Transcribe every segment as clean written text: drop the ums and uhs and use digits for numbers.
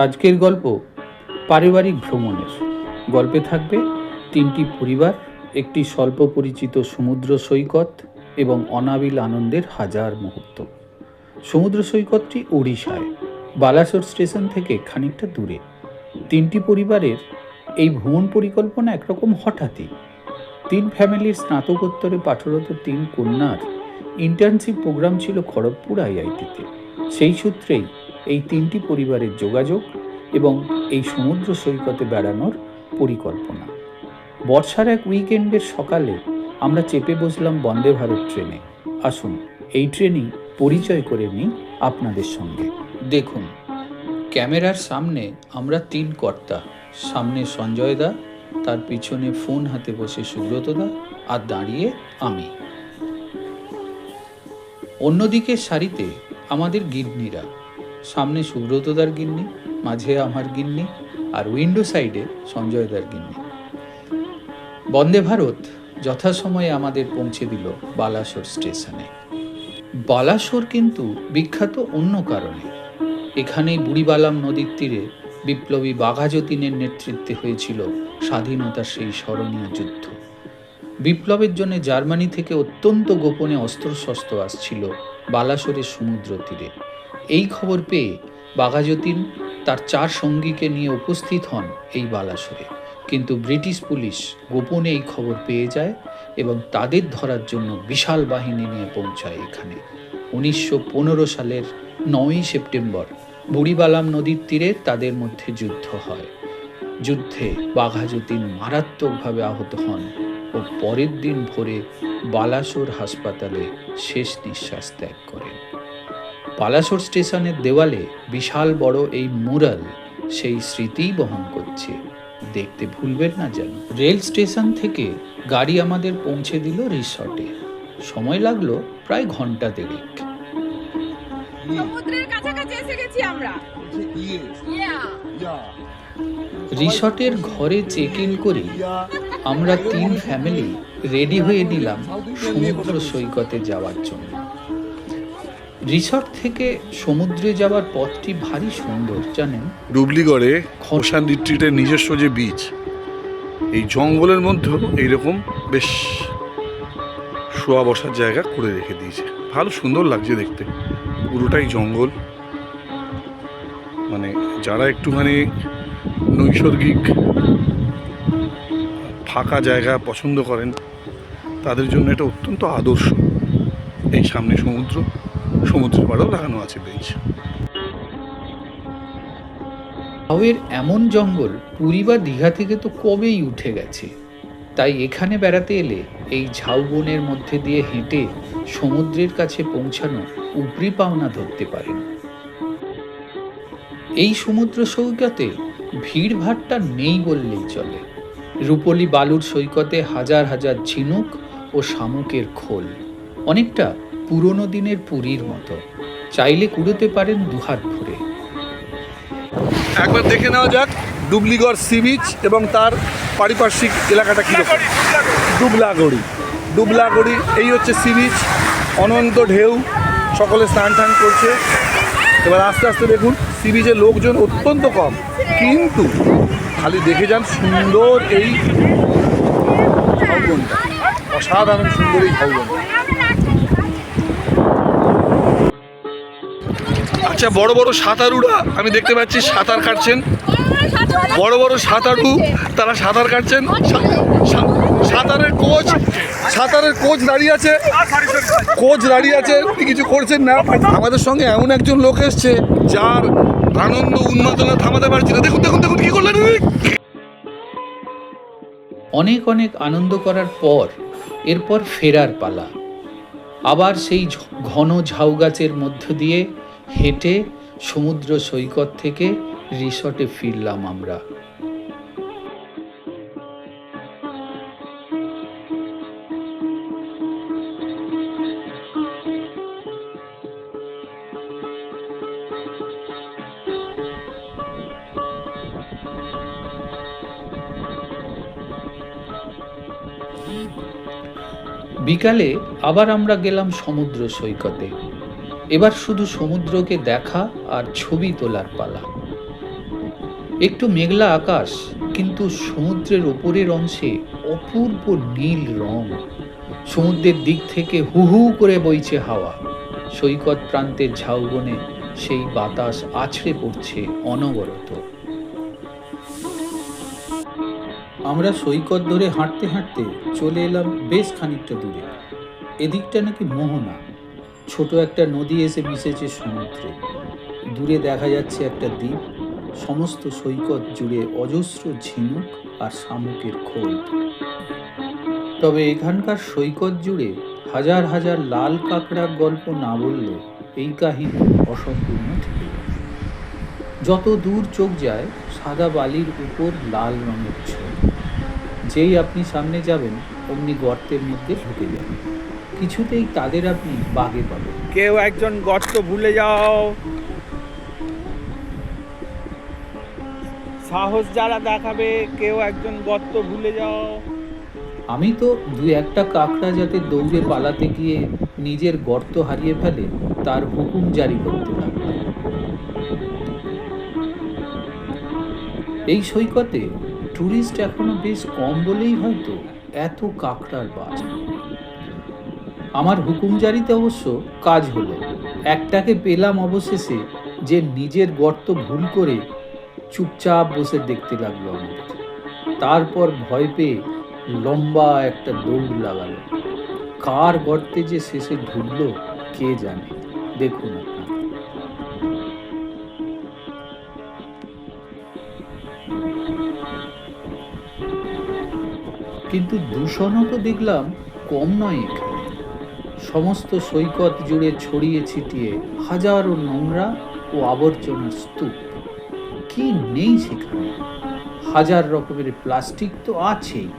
আজকের গল্প পারিবারিক ভ্রমণের। গল্পে থাকবে তিনটি পরিবার, একটি স্বল্প পরিচিত সমুদ্র সৈকত এবং অনাবিল আনন্দের হাজার মুহূর্ত। সমুদ্র সৈকতটি ওড়িশায় বালাসোর স্টেশন থেকে খানিকটা দূরে। তিনটি পরিবারের এই ভ্রমণ পরিকল্পনা একরকম হঠাৎই। তিন ফ্যামিলির স্নাতকোত্তরে পাঠরত তিন কন্যার ইন্টার্নশিপ প্রোগ্রাম ছিল খড়গপুর আইআইটিতে। সেই সূত্রেই এই তিনটি পরিবারের যোগাযোগ এবং এই সমুদ্র সৈকতে বেড়ানোর পরিকল্পনা। বর্ষার এক উইকেন্ডের সকালে আমরা চেপে বসলাম বন্দে ভারত ট্রেনে। আসুন এই ট্রেনেই পরিচয় করে নিই আপনাদের সঙ্গে। দেখুন, ক্যামেরার সামনে আমরা তিন কর্তা। সামনে সঞ্জয় দা, তার পিছনে ফোন হাতে বসে সুব্রত দা, আর দাঁড়িয়ে আমি। অন্যদিকে সারিতে আমাদের গিন্নিরা, সামনে সুব্রতদার গিন্নি, মাঝে আমার গিন্নি, আর উইন্ডো সাইডে সঞ্জয়দার গিন্নি। বন্দে ভারত যথাসময়ে আমাদের পৌঁছে দিল বালাসোর স্টেশনে। বালাসোর কিন্তু বিখ্যাত অন্য কারণে। এখানেই বুড়িবালাম নদীর তীরে বিপ্লবী বাঘা যতীনের নেতৃত্বে হয়েছিল স্বাধীনতার সেই স্মরণীয় যুদ্ধ। বিপ্লবের জন্য জার্মানি থেকে অত্যন্ত গোপনে অস্ত্রশস্ত্র আসছিল বালাসোরের সমুদ্র তীরে। এই খবর পেয়ে বাঘা যতীন তার চার সঙ্গীকে নিয়ে উপস্থিত হন এই বালাসোরে। কিন্তু ব্রিটিশ পুলিশ গোপনে এই খবর পেয়ে যায় এবং তাদের ধরার জন্য বিশাল বাহিনী নিয়ে পৌঁছায় এখানে। 1915 সালের 9ই সেপ্টেম্বর বুড়িবালাম নদীর তীরে তাদের মধ্যে যুদ্ধ হয়। যুদ্ধে বাঘা যতীন মারাত্মকভাবে আহত হন ও পরের দিন ভোরে বালাসোর হাসপাতালে শেষ নিঃশ্বাস ত্যাগ করেন। বালাসোর স্টেশনের দেওয়ালে বিশাল বড় এই মুরাল সেই স্মৃতিই বহন করছে। দেখতে ভুলবেন না যেন। রেল স্টেশন থেকে গাড়ি আমাদের পৌঁছে দিল রিসর্টে। সময় লাগলো প্রায় ঘন্টা দেড়েক। সমুদ্রের কাছাকাছি এসে গেছি আমরা। রিসর্টের ঘরে চেক ইন করে আমরা তিন ফ্যামিলি রেডি হয়ে নিলাম সমুদ্র সৈকতে যাওয়ার জন্য। রিসর্ট থেকে সমুদ্রে যাওয়ার পথটি ভারী সুন্দর, জানেন। ডুবলিগড়ে ওশান রিট্রিটের নিজস্ব যে বীচ, এই জঙ্গলের মধ্যেও এইরকম বেশ শোয়া বসার জায়গা করে রেখে দিয়েছে। ভালো সুন্দর লাগছে দেখতে। পুরোটাই জঙ্গল। মানে যারা একটুখানি নৈসর্গিক ফাঁকা জায়গা পছন্দ করেন তাদের জন্য এটা অত্যন্ত আদর্শ। এই সামনে সমুদ্রের পাড়েও লাগানো আছে বেঞ্চ। ঝাউয়ের এমন জঙ্গল পুরী বা দীঘা থেকে তো কবেই উঠে গেছে। তাই এখানে বেড়াতে এলে এই ঝাউবনের মধ্যে দিয়ে হেঁটে সমুদ্রের কাছে পৌঁছানো উপরি পাওনা ধরতে পারেন। এই সমুদ্র সৈকতে ভিড়ভাট্টা নেই বললেই চলে। রূপলি বালুর সৈকতে হাজার হাজার ঝিনুক ও শামুকের খোল, অনেকটা পুরনো দিনের পুরীর মতো। চাইলে কুড়োতে পারেন দুহাত ভরে। একবার দেখে নেওয়া যাক ডুবলিগড় সি বিচ এবং তার পারিপার্শ্বিক এলাকাটা কীরকম। ডুবলাগড়ি এই হচ্ছে সি বিচ। অনন্ত ঢেউ, সকলে স্নান টান করছে। এবার আস্তে আস্তে দেখুন, সি বিচে লোকজন অত্যন্ত কম, কিন্তু খালি দেখে যান সুন্দর এই ঝাউবনটা। অসাধারণ সুন্দর এই ঝাউবনটা। আচ্ছা, বড় বড় সাঁতারুরা আমি দেখতে পাচ্ছি সাঁতার কাটছেন। বড় বড় সাঁতারু, তারা সাঁতার কাটছেন। সাঁতারের কোচ দাঁড়িয়ে আছে, উনি কিছু করছেন না। আমাদের সঙ্গে এমন একজন লোক এসছে যার আনন্দ উন্মাদনা থামাতে পারছি না। দেখুন দেখুন দেখুন কি করলেন। অনেক অনেক আনন্দ করার পর এরপর ফেরার পালা। আবার সেই ঘন ঝাউ গাছের মধ্য দিয়ে হেঁটে সমুদ্র সৈকত থেকে রিসর্টে ফিরলাম আমরা। বিকালে আবার আমরা গেলাম সমুদ্র সৈকতে। এবার শুধু সমুদ্রকে দেখা আর ছবি তোলার পালা। একটু মেঘলা আকাশ, কিন্তু সমুদ্রের ওপরের অংশে অপূর্ব নীল রং। সমুদ্রের দিক থেকে হু হু করে বইছে হাওয়া। সৈকত প্রান্তের ঝাউবনে সেই বাতাস আছড়ে পড়ছে অনবরত। আমরা সৈকত ধরে হাঁটতে হাঁটতে চলে এলাম বেশ খানিকটা দূরে। এদিকটা নাকি মোহনা, ছোট একটা নদী এসে মিশেছে সমুদ্রে। দূরে দেখা যাচ্ছে একটা দ্বীপ, সমস্ত সৈকত জুড়ে অজস্র ঝিনুক আর শামুকের খোল। তবে এখানকার সৈকত জুড়ে হাজার হাজার লাল কাঁকড়ার গল্প না বললে এই কাহিনী অসম্পূর্ণ থেকে যায়। যত দূর চোখ যায় সাদা বালির উপর লাল রঙের ছোপ। যেই আপনি সামনে যাবেন অমনি গর্তের মধ্যে ঢুকে যাবেন, কিছুতেই তাদের আপনি বাগে পাবেন। কেউ একজন গর্ত ভুলে যাও, সাহস যারা দেখাবে কেউ একজন গর্ত ভুলে যাও। আমি তো দু একটা কাঁকড়া যাতে দৌড়ে পালাতে গিয়ে নিজের গর্ত হারিয়ে ফেলে তার হুকুম জারি করতে লাগলাম। এই সৈকতে টুরিস্ট এখনো বেশ কম বলেই হয়তো এত কাঁকড়ার বাস। আমার হুকুম জারিতে অবশ্য কাজ হলো। একটাকে পেলাম অবশেষে, যে নিজের গর্ত ভুল করে চুপচাপ বসে দেখতে লাগলো আমাদের। তারপর ভয় পেয়ে লম্বা একটা দৌড় লাগালো। কার গর্তে যে শেষে ঢুকলো কে জানে। দেখুন আপনারা। কিন্তু দূষণও তো দেখলাম কম নয় এখানে। সমস্ত সৈকত জুড়ে ছড়িয়ে ছিটিয়ে হাজারো নোংরা ও আবর্জনার স্তূপ। কি নেই সেখানে? হাজার রকমের প্লাস্টিক তো আছেই,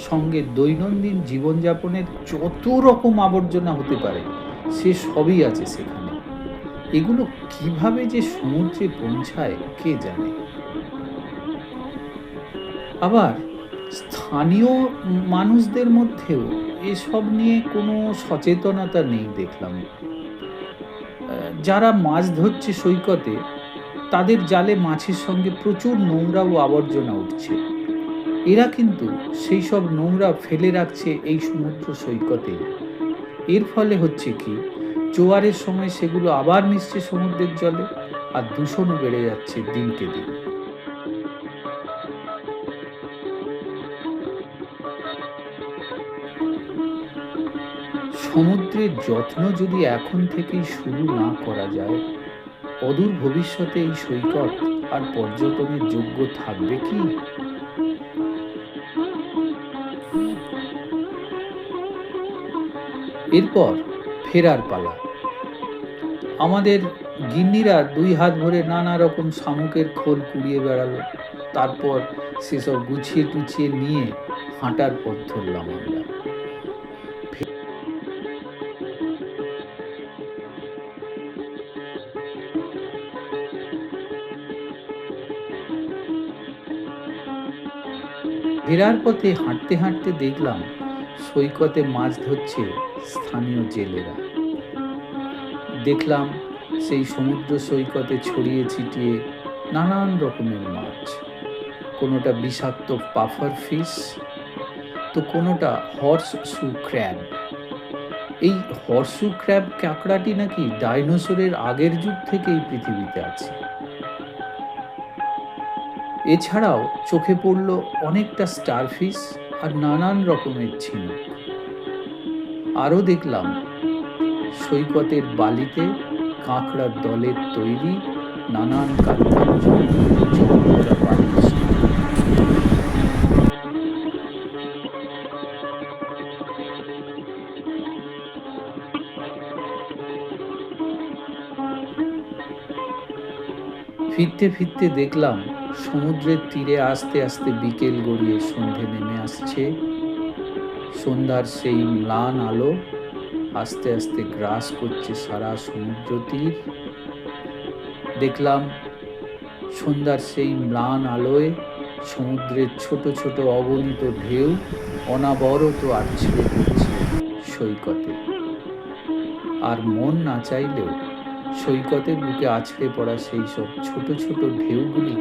সঙ্গে দৈনন্দিন জীবনযাপনের যত রকম আবর্জনা হতে পারে সে সবই আছে সেখানে। এগুলো কিভাবে যে সমুদ্রে পৌঁছায় কে জানে। আবার স্থানীয় মানুষদের মধ্যেও এসব নিয়ে কোনো সচেতনতা নেই দেখলাম। যারা মাছ ধরছে সৈকতে, তাদের জালে মাছের সঙ্গে প্রচুর নোংরা ও আবর্জনা উঠছে। এরা কিন্তু সেই সব নোংরা ফেলে রাখছে এই সমুদ্র সৈকতে। এর ফলে হচ্ছে কি, জোয়ারের সময় সেগুলো আবার মিশছে সমুদ্রের জলে, আর দূষণও বেড়ে যাচ্ছে দিনকে দিন। সমুদ্রের যত্ন যদি এখন থেকেই শুরু না করা যায়, অদূর ভবিষ্যতে এই সৈকত আর পর্যটনের যোগ্য থাকবে কি? এরপর ফেরার পালা। আমাদের গিন্নিরা 2 হাত ভরে নানা রকম শামুকের খোল কুড়িয়ে বেড়ালো। তারপর সেসব গুছিয়ে টুছিয়ে নিয়ে হাঁটার পথ ধরলাম আমরা। ফেরার পথে হাঁটতে হাঁটতে দেখলাম সৈকতে মাছ ধরছে স্থানীয় জেলেরা। দেখলাম সেই সমুদ্র সৈকতে ছড়িয়ে ছিটিয়ে নানান রকমের মাছ। কোনোটা বিষাক্ত পাফার ফিশ, তো কোনোটা হর্সশু ক্র্যাব। এই হর্সশু ক্র্যাব কাঁকড়াটি নাকি ডাইনোসরের আগের যুগ থেকেই পৃথিবীতে আছে। এছাড়াও চোখে পড়ল অনেকটা স্টারফিশ আর নানান রকমের ঝিনুক। আরও দেখলাম সৈকতের বালিতে কাঁকড়ার দলের তৈরি নানান কারুকার্য চমকপ্রদ বালির স্তূপ। ফিরতে ফিরতে দেখলাম সমুদ্রের তীরে আস্তে আস্তে বিকেল গড়িয়ে সন্ধে নেমে আসছে। সন্ধ্যার সেই ম্লান আলো আস্তে আস্তে গ্রাস করছে সারা সমুদ্র তীর। দেখলাম সন্ধ্যার সেই ম্লান আলোয় সমুদ্রের ছোট ছোট অগণিত ঢেউ অনাবরত আছড়ে পড়ছে সৈকতে। আর মন না চাইলেও সৈকতের বুকে আছড়ে পড়া সেই সব ছোট ছোট ঢেউগুলি